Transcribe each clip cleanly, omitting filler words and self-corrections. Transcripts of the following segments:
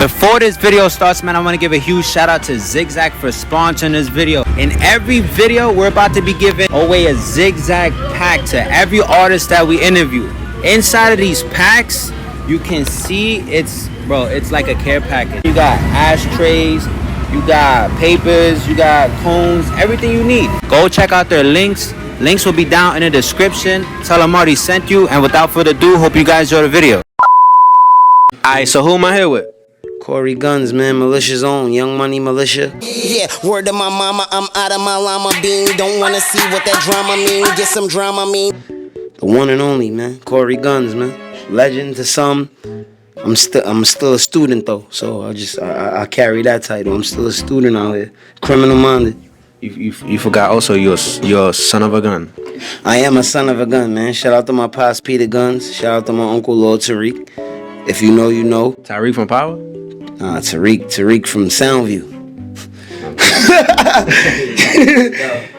Before this video starts, man, I want to give a huge shout out to Zigzag for sponsoring this video. In every video, we're about to be giving away a Zigzag pack to every artist that we interview. Inside of these packs, you can see it's like a care package. You got ashtrays, you got papers, you got cones, everything you need. Go check out their links. Links will be down in the description. Tell them Marty sent you. And without further ado, hope you guys enjoy the video. Alright, so who am I here with? Cory Gunz, man, Militia's own, Young Money Militia. Yeah, word to my mama, I'm out of my llama bean. Don't wanna see what that drama mean, get some drama mean. The one and only, man, Cory Gunz, man. Legend to some. I'm still a student though, so I carry that title. I'm still a student out here, criminal minded. You forgot also you're a son of a gun. I am a son of a gun, man. Shout out to my pops Peter Gunz. Shout out to my uncle Lord Tariq. If you know, you know. Tariq from Power? Nah, Tariq from Soundview.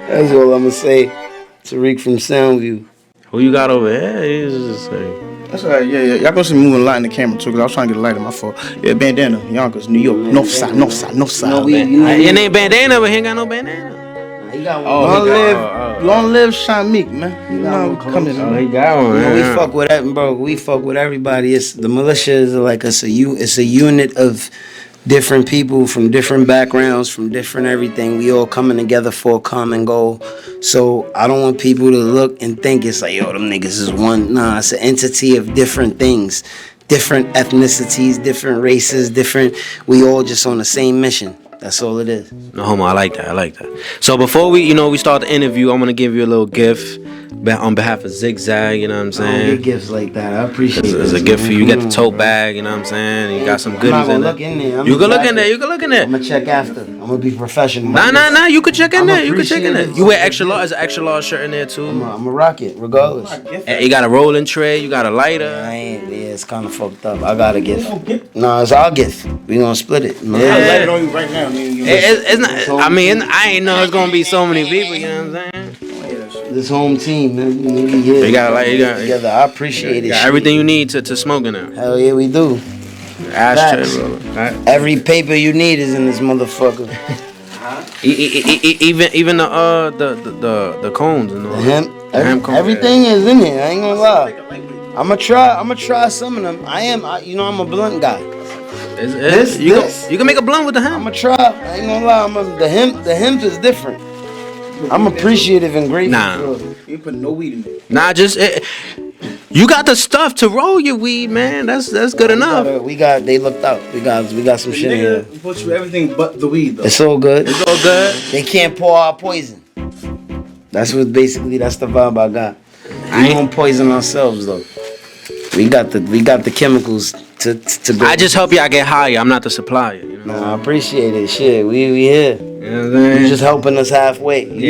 That's all I'ma say. Tariq from Soundview. Who you got over here? That's all right, yeah. Y'all gonna see me moving a lot in the camera too, cause I was trying to get a light in my fault. Yeah, bandana, Yonkers, New York, north side. Your name bandana, but he ain't got no bandana. He got one. Long live Sean Meek, man. You know how coming. He got one. We fuck with that, bro. We fuck with everybody. It's the militia is like it's a unit of different people from different backgrounds, from different everything. We all coming together for a common goal. So I don't want people to look and think it's like, yo, them niggas is one. Nah, it's an entity of different things, different ethnicities, different races, different. We all just on the same mission. That's all it is. No homo, I like that. So before we start the interview, I'm gonna give you a little gift on behalf of Zigzag, you know what I'm saying? I don't get gifts like that. I appreciate it. It's a gift for you. You get the tote bag, you know what I'm saying? You got some goodies in there. You can look in there. I'm gonna check after. I'm gonna be professional. Nah. You can check in there. You wear extra large. There's an extra large shirt in there too. I'm gonna rock it regardless. And you got a rolling tray. You got a lighter. Yeah, it's kind of fucked up. I got a gift. No, it's our gift. We gonna split it. I light it on you right now. It's not. I mean, I ain't know it's gonna be so many people. You know what I'm saying? This home team, man. We here. You got together. I appreciate it. Got everything you need to smoke in there. Hell yeah, we do. Ashtray, bro. Every paper you need is in this motherfucker. Even the cones and all. The hemp cones. Everything is in it. I ain't gonna lie. I'ma try some of them. I'm a blunt guy. You can make a blunt with the hemp. I'ma try. I ain't gonna lie. The hemp is different. I'm appreciative and grateful. Nah, you put no weed in it. Nah, you got the stuff to roll your weed, man. That's good enough. They looked out. We got some shit in here. We put you everything but the weed though. It's all good. It's all good. They can't pour our poison. That's the vibe I got. We won't poison ourselves though. We got the chemicals to go. I just help y'all get higher. I'm not the supplier. You know? Nah, I appreciate it. Shit, we here. You know what I'm saying? You're just helping us halfway. You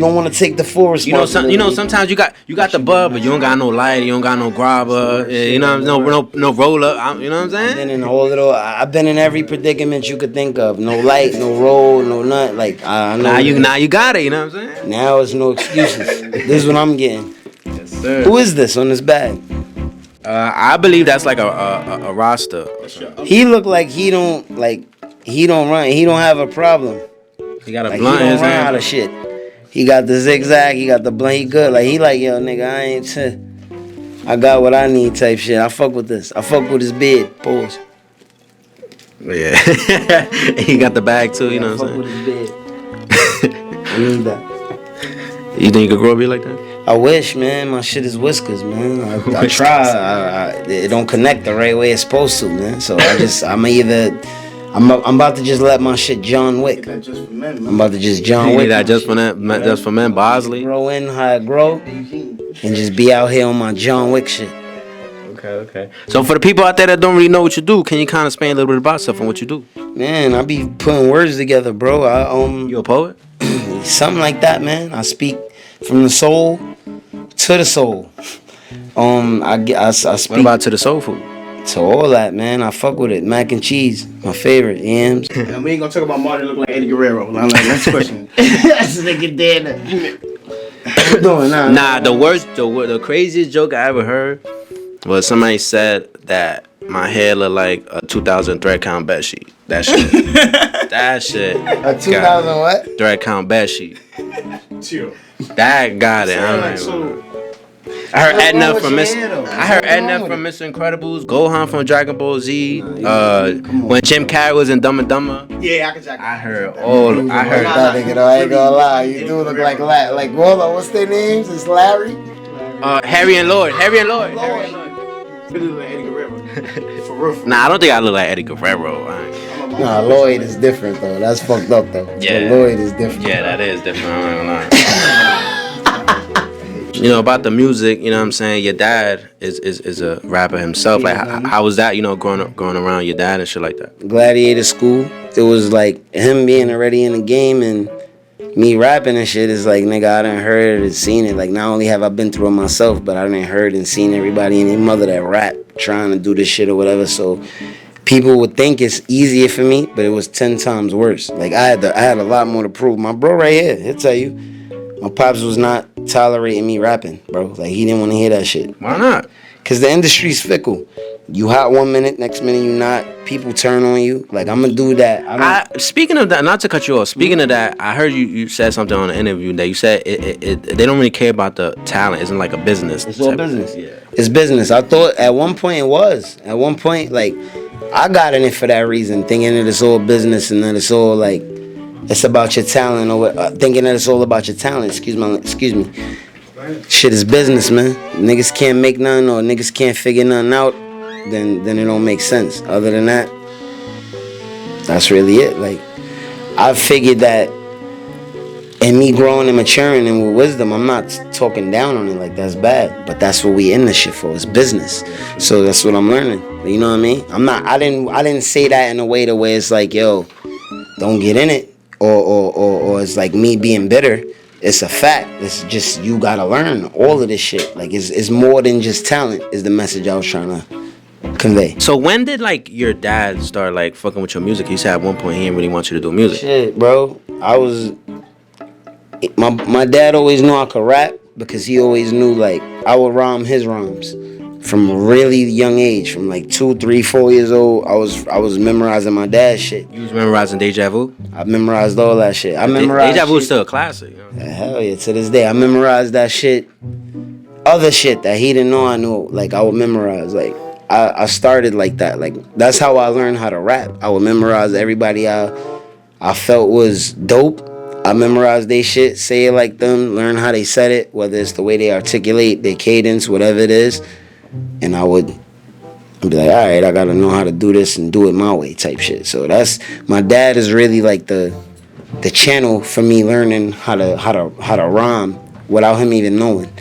don't want to take the full responsibility. You know, sometimes you got the bud, but you don't got no lighter, you don't got no grabber. You know, no roller. You know what I'm saying? I've been in every predicament you could think of. No light, no roll, no nut. Like I know. Now you got it. You know what I'm saying? Now it's no excuses. This is what I'm getting. Yes, sir. Who is this on this bag? I believe that's like a roster. He look like he don't run. He don't have a problem. He got a like blunt he in don't his run hand. out of shit. He got the zigzag. He got the blunt. He good. Like he like, yo nigga, I got what I need type shit. I fuck with this. I fuck with his beard. Pause. Yeah. He got the bag too. You know what I'm saying? I fuck with his beard. I need that. You think you could grow a beard like that? I wish, man. My shit is whiskers, man. I try. It don't connect the right way it's supposed to, man. So I'm about to just let my shit John Wick. Just for men, man. I'm about to just John Wick. That just for men, Bosley. Grow in how I grow, and just be out here on my John Wick shit. Okay. So for the people out there that don't really know what you do, can you kind of explain a little bit about yourself and what you do? Man, I be putting words together, bro. You a poet? Something like that, man. I speak from the soul to the soul. I speak. What about to the soul food? To all that, man. I fuck with it. Mac and cheese, my favorite. Yams. And we ain't gonna talk about Marty look like Eddie Guerrero. Next question. That's nigga dead. Nah, the craziest joke I ever heard was somebody said that my hair look like a 2,000 thread count bed sheet. That shit. That shit. A 2,000 what? Thread count bed sheet. Chill. That got it. I heard Edna from Miss. I heard Edna from Mr. Incredibles. Gohan from Dragon Ball Z. When Jim Carrey was in Dumb and Dumber. Yeah, I can jack. I heard all. I heard. That nigga though, I ain't gonna lie. You do look like hold on, what's their names? It's Larry? Harry and Lloyd. Harry and Lloyd. Nah, I don't think I look like Eddie Guerrero. Nah, Lloyd is different though. That's fucked up though. Yeah. So Lloyd is different. Yeah, that is different. I'm not gonna lie. You know, about the music, you know what I'm saying? Your dad is a rapper himself. Like, how was that, you know, growing around your dad and shit like that? Gladiator School. It was like him being already in the game and me rapping and shit is like, nigga, I done heard and seen it. Like, not only have I been through it myself, but I done heard and seen everybody and their mother that rap trying to do this shit or whatever. So people would think it's easier for me, but it was 10 times worse. Like, I had a lot more to prove. My bro right here, he'll tell you. My pops was not tolerating me rapping, bro. Like, he didn't want to hear that shit. Why not? Because the industry's fickle. You hot 1 minute, next minute you not. People turn on you. Like, I'm going to do that. Speaking of that, not to cut you off, speaking of that, I heard you said something on the interview that you said they don't really care about the talent. It's like a business. It's all business. Yeah. It's business. I thought at one point it was. At one point, like, I got in it for that reason, thinking that it's all business and that it's all, like, it's about your talent, or thinking that it's all about your talent. Excuse me. Shit is business, man. Niggas can't make nothing or niggas can't figure nothing out, then it don't make sense. Other than that, that's really it. Like, I figured that in me growing and maturing and with wisdom, I'm not talking down on it like that's bad, but that's what we in this shit for. It's business. So that's what I'm learning. You know what I mean? I didn't say that in a way to where it's like, yo, don't get in it. Or it's like me being bitter. It's a fact. It's just, you gotta learn all of this shit. Like, it's more than just talent, is the message I was trying to convey. So when did, like, your dad start, like, fucking with your music? He said at one point he didn't really want you to do music. Shit, bro. My dad always knew I could rap because he always knew, like, I would rhyme his rhymes. From a really young age, from like 2, 3, 4 years old, I was memorizing my dad's shit. You was memorizing Deja Vu? I memorized all that shit. I memorized Deja Vu is still a classic. You know? Yeah, hell yeah, to this day. I memorized that shit. Other shit that he didn't know I knew, like, I would memorize. Like, I started like that. Like, that's how I learned how to rap. I would memorize everybody I felt was dope. I memorized their shit, say it like them, learn how they said it, whether it's the way they articulate, their cadence, whatever it is. And I'd be like, all right, I gotta know how to do this and do it my way type shit. So that's, my dad is really like the channel for me learning how to rhyme without him even knowing.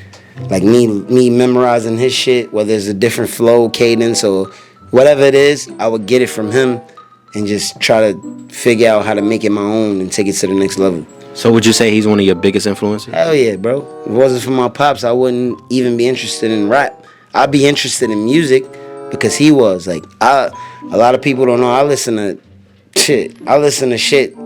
Like me memorizing his shit, whether it's a different flow, cadence, or whatever it is, I would get it from him and just try to figure out how to make it my own and take it to the next level. So would you say he's one of your biggest influences? Hell yeah, bro. If it wasn't for my pops, I wouldn't even be interested in rap. I'd be interested in music because he was. Like, a lot of people don't know, I listen to shit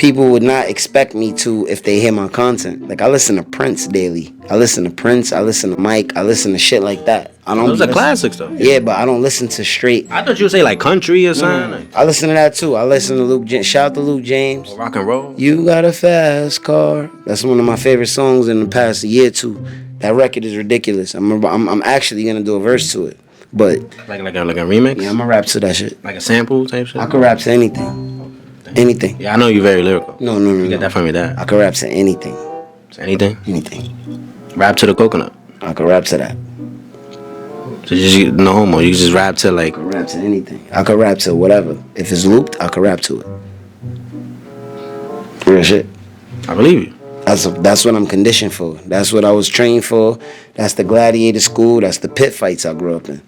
people would not expect me to if they hear my content. Like, I listen to Prince daily. I listen to Mike, I listen to shit like that. Those are classics though. Yeah, but I don't listen to straight. I thought you would say like country or something. I listen to that too. I listen to Luke James. Shout out to Luke James. Or rock and roll. You got a fast car. That's one of my favorite songs in the past year or two. That record is ridiculous. I'm actually gonna do a verse to it. But like a remix? Yeah, I'm gonna rap to that shit. Like a sample type shit? I could rap to anything. Anything. Yeah, I know you're very lyrical. No. You get that from your dad. I could rap to anything. To anything? Anything. Rap to the coconut. I could rap to that. So you just, no homo, you just rap to like... I could rap to anything. I could rap to whatever. If it's looped, I could rap to it. Real shit. I believe you. That's what I'm conditioned for. That's what I was trained for. That's the gladiator school. That's the pit fights I grew up in.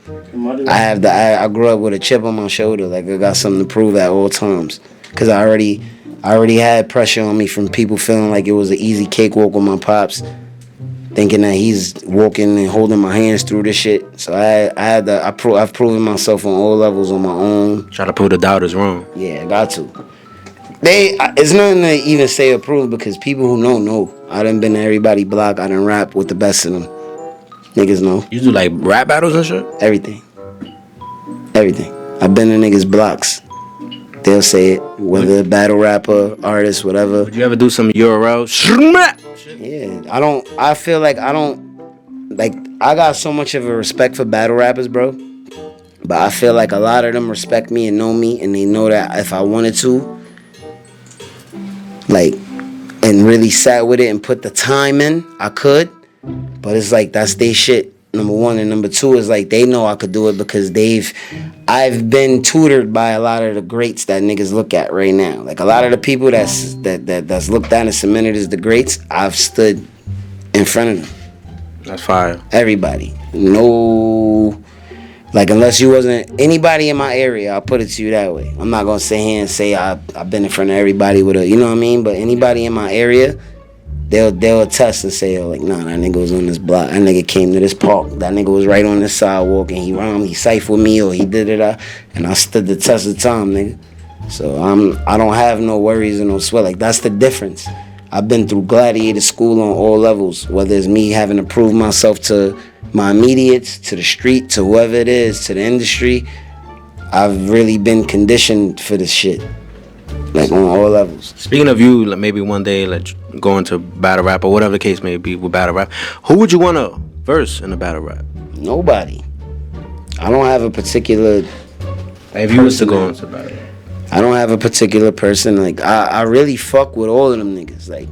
I grew up with a chip on my shoulder. Like, I got something to prove at all times. Because I already had pressure on me from people feeling like it was an easy cakewalk with my pops, thinking that he's walking and holding my hands through this shit. So I've proven myself on all levels on my own. Try to prove the doubters wrong. Yeah, I got to. It's nothing to even say or prove because people who know. I done been to everybody block. I done rap with the best of them. Niggas know. You do like rap battles and shit? Everything. Everything. I've been in niggas' blocks. They'll say it, whether battle rapper, artist, whatever. Would you ever do some URL? Yeah, I feel like I got so much of a respect for battle rappers, bro. But I feel like a lot of them respect me and know me, and they know that if I wanted to, like, and really sat with it and put the time in, I could. But it's like, that's they shit, number one. And number two is like, they know I could do it because I've been tutored by a lot of the greats that niggas look at right now. Like, a lot of the people that's looked at and cemented as the greats, I've stood in front of them. That's fire. Everybody. No, like, unless you wasn't anybody in my area, I'll put it to you that way. I'm not gonna sit here and say I've been in front of everybody with a, you know what I mean? But anybody in my area, they'll attest and say, oh, like, nah, that nigga was on this block. That nigga came to this park. That nigga was right on this sidewalk and he rhymed, he cyphered with me, or he did it, and I stood the test of time, nigga. So I don't have no worries and no sweat. Like, that's the difference. I've been through gladiator school on all levels, whether it's me having to prove myself to my immediates, to the street, to whoever it is, to the industry. I've really been conditioned for this shit, like, on all levels. Speaking of you, like, maybe one day, like, going to battle rap or whatever the case may be with battle rap, who would you want to verse in a battle rap? Nobody. I don't have a particular. Like, if you was to go into battle rap, I don't have a particular person. Like, I really fuck with all of them niggas. Like,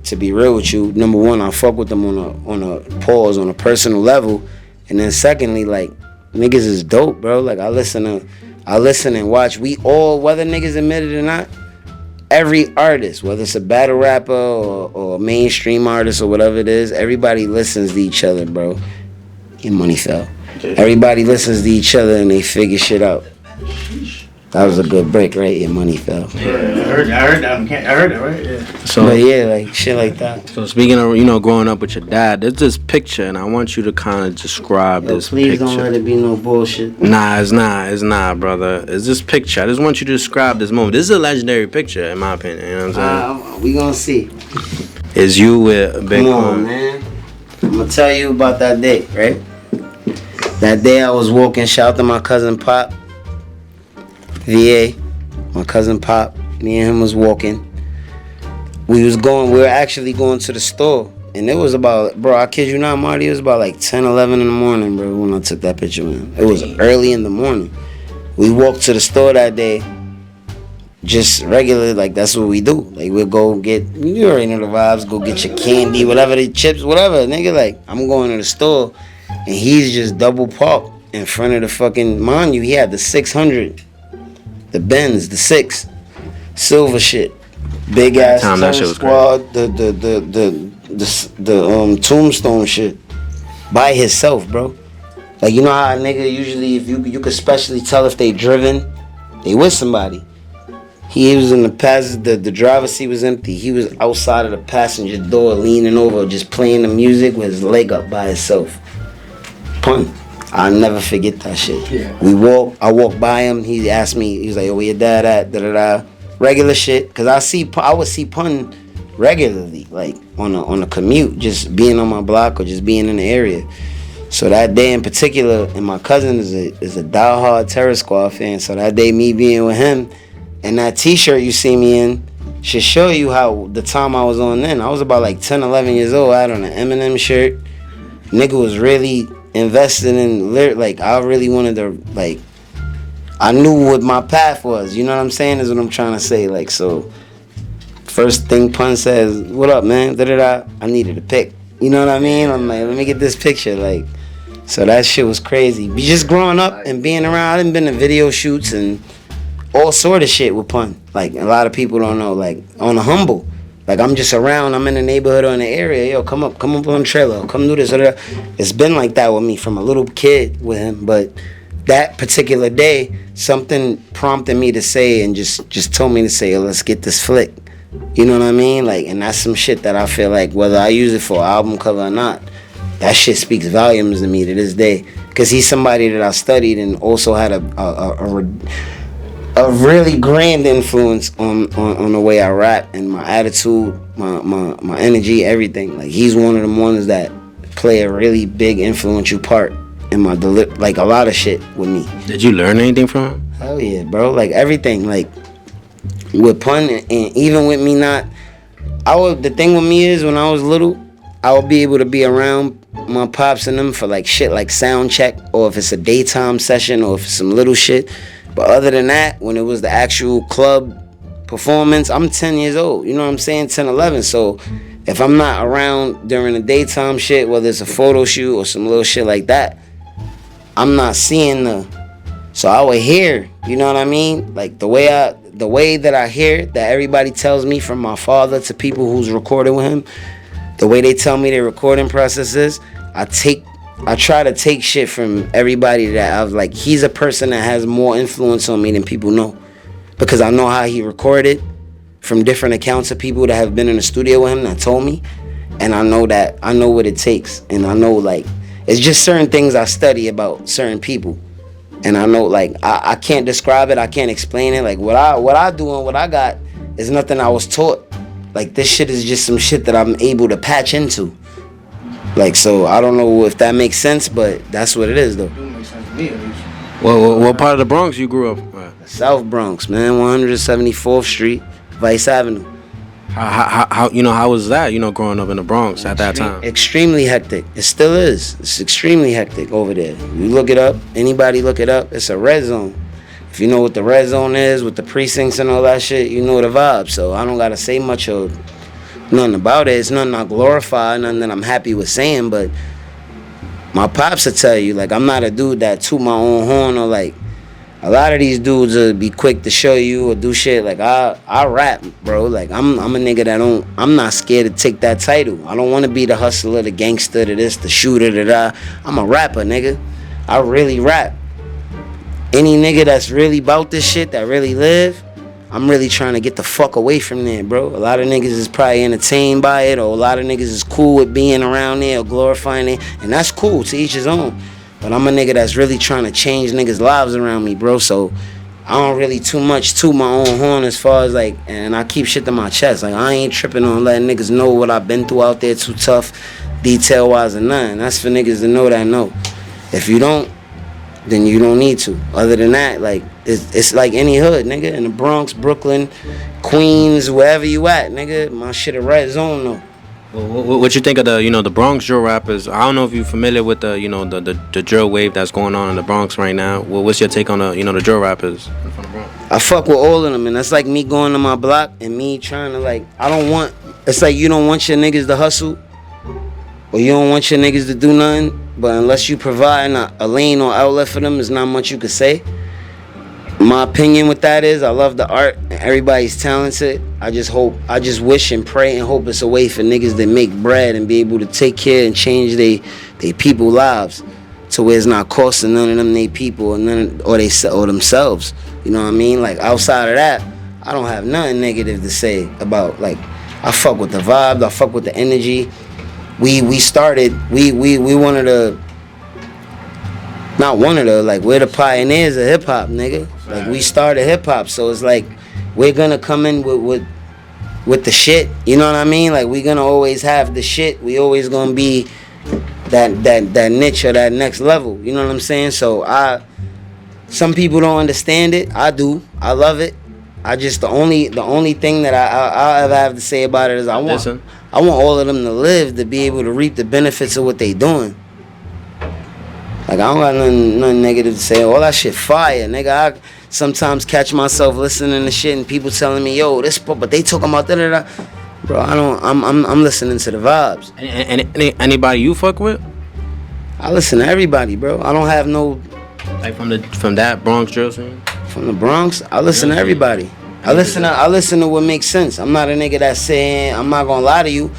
to be real with you, number one, I fuck with them on a personal level, and then secondly, like, niggas is dope, bro. Like, I listen and watch. We all, whether niggas admit it or not, every artist, whether it's a battle rapper or a mainstream artist or whatever it is, everybody listens to each other, bro. Your money fell. Everybody listens to each other and they figure shit out. That was a good break, right? Your money fell. Yeah, I heard that, right? Yeah. so, But yeah, like, shit like that. so speaking of, growing up with your dad, there's this picture, and I want you to kind of describe this Please picture. don't let it be no bullshit. Nah, it's not, brother. It's this picture. I just want you to describe this moment. This is a legendary picture, in my opinion. You know what I'm saying? We gonna see. It's you with Big Come on, Pun. man. I'm gonna tell you about that day, right? That day I was walking, shout out to my cousin Pop, VA, my cousin Pop, me and him was walking. We were actually going to the store. And it was about, bro, I kid you not, Marty, it was about like 10, 11 in the morning, bro, when I took that picture, man. It was early in the morning. We walked to the store that day, just regular, like, that's what we do. Like, we'll go get, you already know the vibes, go get your candy, whatever, the chips, whatever, nigga. Like, I'm going to the store, and he's just double parked in front of the fucking, mind you, he had the 600, the Benz, the 6, silver shit, big ass That shit was squad, the tombstone shit, by himself, bro. Like, you know how a nigga usually, if you could especially tell if they driven, they with somebody. He was in the driver's seat was empty. He was outside of the passenger door, leaning over, just playing the music with his leg up by himself. Pun. I'll never forget that shit. Yeah. I walked by him. He asked me, he was like, "Oh, where your dad at?" Da da da. Regular shit, cause I would see Pun regularly, like on a commute, just being on my block or just being in the area. So that day in particular, and my cousin is a diehard Terror Squad fan. So that day, me being with him, and that T-shirt you see me in should show you how the time I was on then. I was about like 10, 11 years old. I had on an Eminem shirt. Nigga was really invested in like, I really wanted to, like, I knew what my path was. You know what I'm saying? Is what I'm trying to say. Like, so first thing Pun says, "What up, man?" Da da da. I needed a pic. You know what I mean? I'm like, let me get this picture. Like, so that shit was crazy. Just growing up and being around, I done been to video shoots and all sort of shit with Pun. Like, a lot of people don't know. Like, on a humble. Like, I'm just around. I'm in the neighborhood or in the area. Yo, come up on the trailer. Come do this or that. It's been like that with me from a little kid with him. But that particular day, something prompted me to say and just told me to say, "Yo, let's get this flick." You know what I mean? Like, and that's some shit that I feel like, whether I use it for an album cover or not, that shit speaks volumes to me to this day. Because he's somebody that I studied and also had a really grand influence on the way I rap and my attitude, my energy, everything. Like, he's one of the ones that play a really big influential part and my like a lot of shit with me. Did you learn anything from him? Hell yeah, bro. Like everything, like with pun and even with me not. The thing with me is when I was little, I would be able to be around my pops and them for like shit like sound check, or if it's a daytime session, or if it's some little shit. But other than that, when it was the actual club performance, I'm 10 years old. You know what I'm saying? 10, 11. So if I'm not around during the daytime shit, whether it's a photo shoot or some little shit like that, I'm not seeing so I would hear, you know what I mean? Like the way that I hear that everybody tells me, from my father to people who's recording with him, the way they tell me their recording process is, I try to take shit from everybody that I've like. He's a person that has more influence on me than people know, because I know how he recorded from different accounts of people that have been in the studio with him that told me, and I know what it takes, and I know like it's just certain things I study about certain people, and I know like I can't describe it, I can't explain it. Like what I do and what I got is nothing I was taught. Like this shit is just some shit that I'm able to patch into. Like, so I don't know if that makes sense, but that's what it is though. It makes sense to me at least. Well, what part of the Bronx you grew up at? South Bronx, man, 174th Street, Vice Avenue. How was that, growing up in the Bronx at that time? Extremely hectic. It still is. It's extremely hectic over there. You look it up, anybody look it up, it's a red zone. If you know what the red zone is, with the precincts and all that shit, you know the vibe. So I don't gotta say much of nothing about it. It's nothing I glorify, nothing that I'm happy with saying, but my pops will tell you, like, I'm not a dude that toot my own horn, or like a lot of these dudes will be quick to show you or do shit. Like I rap, bro. Like I'm a nigga that I'm not scared to take that title. I don't want to be the hustler, the gangster, the this, the shooter, the that. I'm a rapper, nigga. I really rap. Any nigga that's really about this shit, that really live, I'm really trying to get the fuck away from there, bro. A lot of niggas is probably entertained by it, or a lot of niggas is cool with being around there or glorifying it, and that's cool, to each his own. But I'm a nigga that's really trying to change niggas' lives around me, bro. So I don't really too much toot my own horn as far as like, and I keep shit to my chest. Like I ain't tripping on letting niggas know what I've been through out there too tough, detail wise or nothing. That's for niggas to know that know. If you don't, then you don't need to. Other than that, like it's like any hood, nigga, in the Bronx, Brooklyn, Queens, wherever you at, nigga. My shit a red zone though. What you think of the Bronx drill rappers? I don't know if you're familiar with the drill wave that's going on in the Bronx right now. What's your take on the drill rappers from the Bronx? I fuck with all of them, and that's like me going to my block and me trying to like, it's like you don't want your niggas to hustle, or you don't want your niggas to do nothing, but unless you provide a lane or outlet for them, there's not much you could say. My opinion with that is, I love the art and everybody's talented. I just wish and pray and hope it's a way for niggas that make bread and be able to take care and change they people lives to where it's not costing none of them they people or themselves. You know what I mean? Like outside of that, I don't have nothing negative to say about, like, I fuck with the vibe, I fuck with the energy. We one of the, not one of the, like, we're the pioneers of hip hop, nigga. Like we started hip hop, so it's like we're gonna come in with the shit. You know what I mean? Like we gonna always have the shit. We always gonna be that niche or that next level. You know what I'm saying? So some people don't understand it. I do. I love it. I just the only thing that I ever have to say about it is I want all of them to live, to be able to reap the benefits of what they doing. Like I don't got nothing negative to say. All that shit fire, nigga. I sometimes catch myself listening to shit and people telling me, yo, this, but they talking about da. Bro, I'm listening to the vibes. Anybody you fuck with? I listen to everybody, bro. I don't have no, like from that Bronx drill scene. From the Bronx, I listen to everybody. I listen to what makes sense. I'm not a nigga that's saying, I'm not gonna lie to you,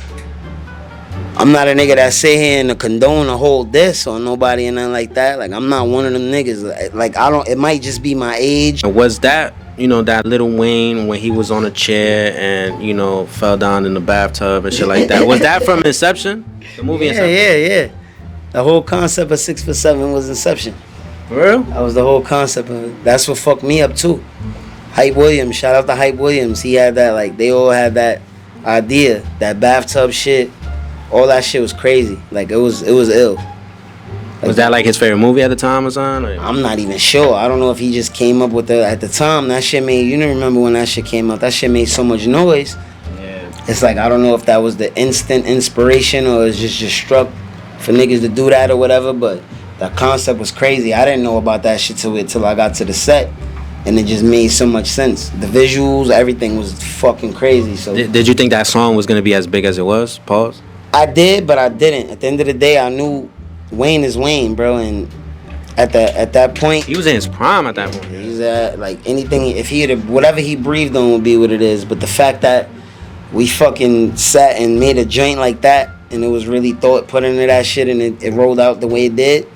I'm not a nigga that sit here and condone a whole diss on nobody and nothing like that. Like I'm not one of them niggas. Like it might just be my age. Was that, that Lil Wayne when he was on a chair and, fell down in the bathtub and shit like that? Was that from Inception? The movie Inception? Yeah. The whole concept of 6 for 7 was Inception. For real? That was the whole concept of it. That's what fucked me up too. Hype Williams, shout out to Hype Williams. He had that, like, they all had that idea, that bathtub shit. All that shit was crazy. Like it was ill. Was that like his favorite movie at the time or something? Or? I'm not even sure. I don't know if he just came up with it at the time. That shit made, you don't remember when that shit came out. That shit made so much noise. Yeah. It's like, I don't know if that was the instant inspiration or it's just struck for niggas to do that or whatever, but the concept was crazy. I didn't know about that shit till I got to the set. And it just made so much sense. The visuals, everything was fucking crazy. So Did you think that song was gonna be as big as it was? Pause. I did, but I didn't. At the end of the day, I knew Wayne is Wayne, bro. And at that point, He was in his prime at that point. he's at like anything. If he had whatever he breathed on would be what it is. But the fact that we fucking sat and made a joint like that, and it was really put into that shit, and it rolled out the way it did,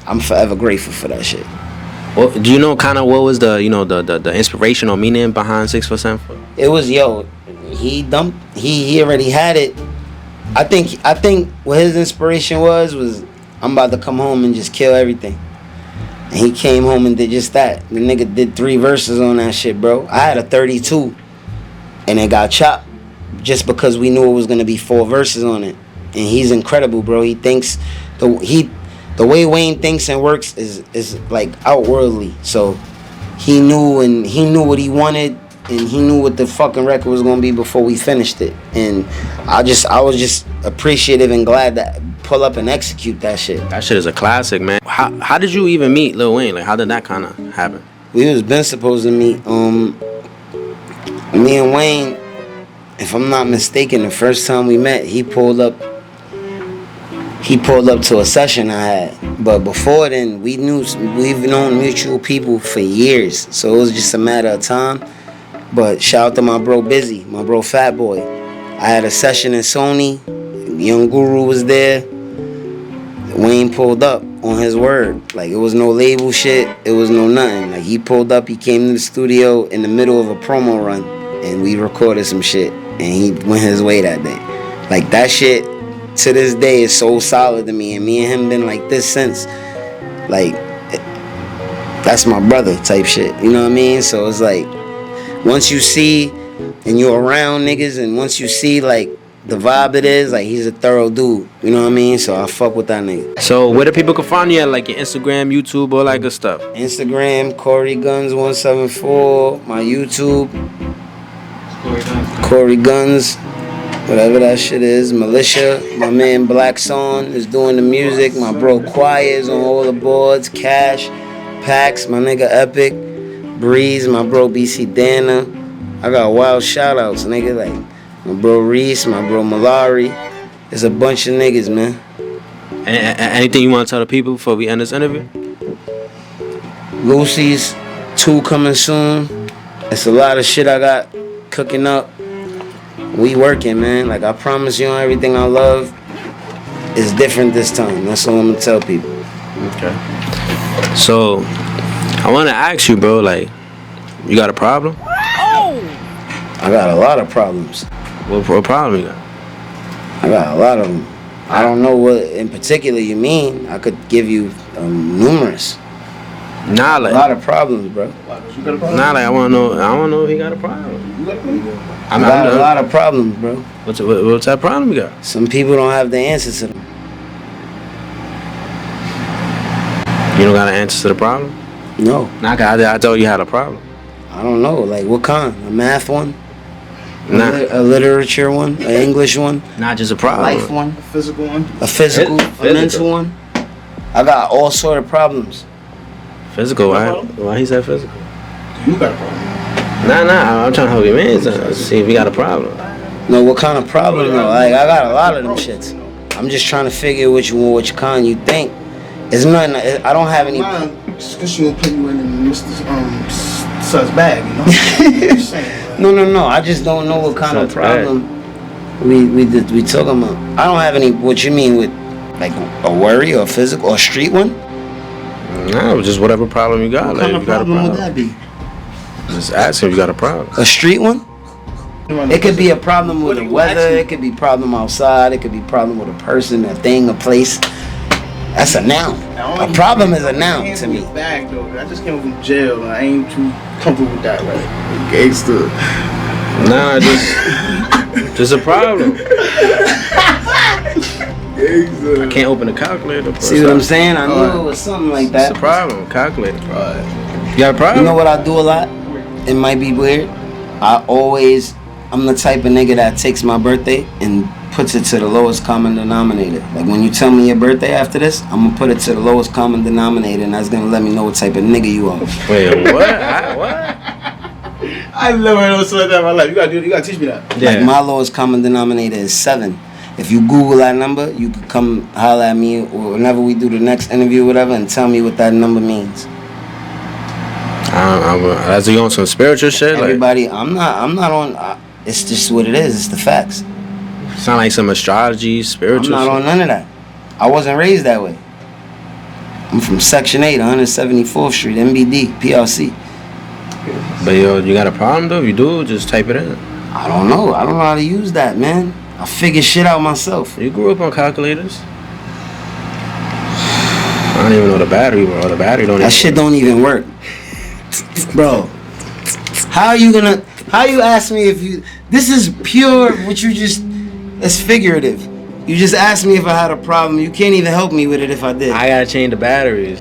I'm forever grateful for that shit. Well, do you know kind of what was the the inspiration or meaning behind 6 for San? It was he already had it. I think what his inspiration was I'm about to come home and just kill everything. And he came home and did just that. The nigga did 3 verses on that shit, bro. I had a 32 and it got chopped just because we knew it was gonna be 4 verses on it. And he's incredible, bro. He thinks the way Wayne thinks and works is like outworldly. So he knew what he wanted, and he knew what the fucking record was gonna be before we finished it. And I was just appreciative and glad to pull up and execute that shit. That shit is a classic, man. How did you even meet Lil Wayne? Like, how did that kind of happen? We was been supposed to meet. Me and Wayne, if I'm not mistaken, the first time we met, he pulled up to a session I had. But before then, we've known mutual people for years. So it was just a matter of time. But shout out to my bro Busy, my bro Fat Boy. I had a session in Sony. Young Guru was there. Wayne pulled up on his word. Like, it was no label shit. It was no nothing. Like, he pulled up. He came to the studio in the middle of a promo run. And we recorded some shit. And he went his way that day. Like, that shit to this day is so solid to me. And me and him been like this since. Like, that's my brother type shit. You know what I mean? So it's like, once you see and you're around niggas, and once you see like the vibe it is, like, he's a thorough dude. You know what I mean? So I fuck with that nigga. So where do people can find you at? Like your Instagram, YouTube, all that good stuff? Instagram, Cory Gunz 174. My YouTube, Cory Gunz, whatever that shit is. Militia, my man Black Song is doing the music. My bro Quiet is on all the boards. Cash, Pax, my nigga Epic, Breeze, my bro BC Dana. I got wild shout outs, nigga, like my bro Reese, my bro Malari. There's a bunch of niggas, man. Anything you want to tell the people before we end this interview? Lucy's 2 coming soon. It's a lot of shit I got cooking up. We working, man. Like, I promise you, on everything I love is different this time. That's all I'm gonna tell people. Okay. So I want to ask you, bro, like, you got a problem? I got a lot of problems. What problem you got? I got a lot of them. I don't know what in particular you mean. I could give you numerous. Nah, like, A lot of problems, bro. nah, like, I want to know if he got a problem. I got a lot of problems, bro. What's that problem you got? Some people don't have the answers to them. You don't got an answer to the problem? No. Nah, I told you had a problem. I don't know. Like, what kind? A math one? Nah. A literature one? An English one? Not just a problem. Life one? A physical one. A physical? Physical. A mental one? I got all sort of problems. Physical, why he said physical? You got a problem. Nah, I'm trying to help you, man. See if you got a problem. No, what kind of problem though? Like, I got a lot of them shits. I'm just trying to figure which kind you think. It's nothing. I don't have any. Because she will put you in Mr. Sut's bag, you know? Just saying. No. I just don't know what kind of Sut's bag. problem we talking about. I don't have any. What you mean with like a worry or physical or street one? Nah, just whatever problem you got. What Like, kind if of you got a problem would problem. that be? Just ask him if you got a problem. A street one? It could be a problem with the weather. It could be a problem outside. It could be a problem with a person, a thing, a place. That's a noun. A problem is a noun to me. Back, though. I just came from jail. I ain't too comfortable with that, like gangster. Nah, just a problem. I can't open a calculator, bro. See what I'm saying? I knew it was something like that. That's a problem. Calculator, bro. You got a problem? You know what I do a lot? It might be weird. I'm the type of nigga that takes my birthday and puts it to the lowest common denominator. Like when you tell me your birthday after this, I'm gonna put it to the lowest common denominator, and that's gonna let me know what type of nigga you are. Wait, what? I never heard of something like that in my life. You gotta teach me that. Yeah. Like my lowest common denominator is 7. If you Google that number, you could come holler at me or whenever we do the next interview or whatever and tell me what that number means. As you on some spiritual shit? Everybody, I'm not on, it's just what it is. It's the facts. Sound like some astrology, spiritual I'm not on none of that. I wasn't raised that way. I'm from Section 8, 174th Street, MBD, PLC. But yo, you got a problem though? If you do, just type it in. I don't know how to use that, man. I figure shit out myself. You grew up on calculators? I don't even know the battery, bro. The battery don't. That shit don't even work, bro. How you ask me if you? This is pure. It's figurative. You just asked me if I had a problem. You can't even help me with it if I did. I gotta change the batteries.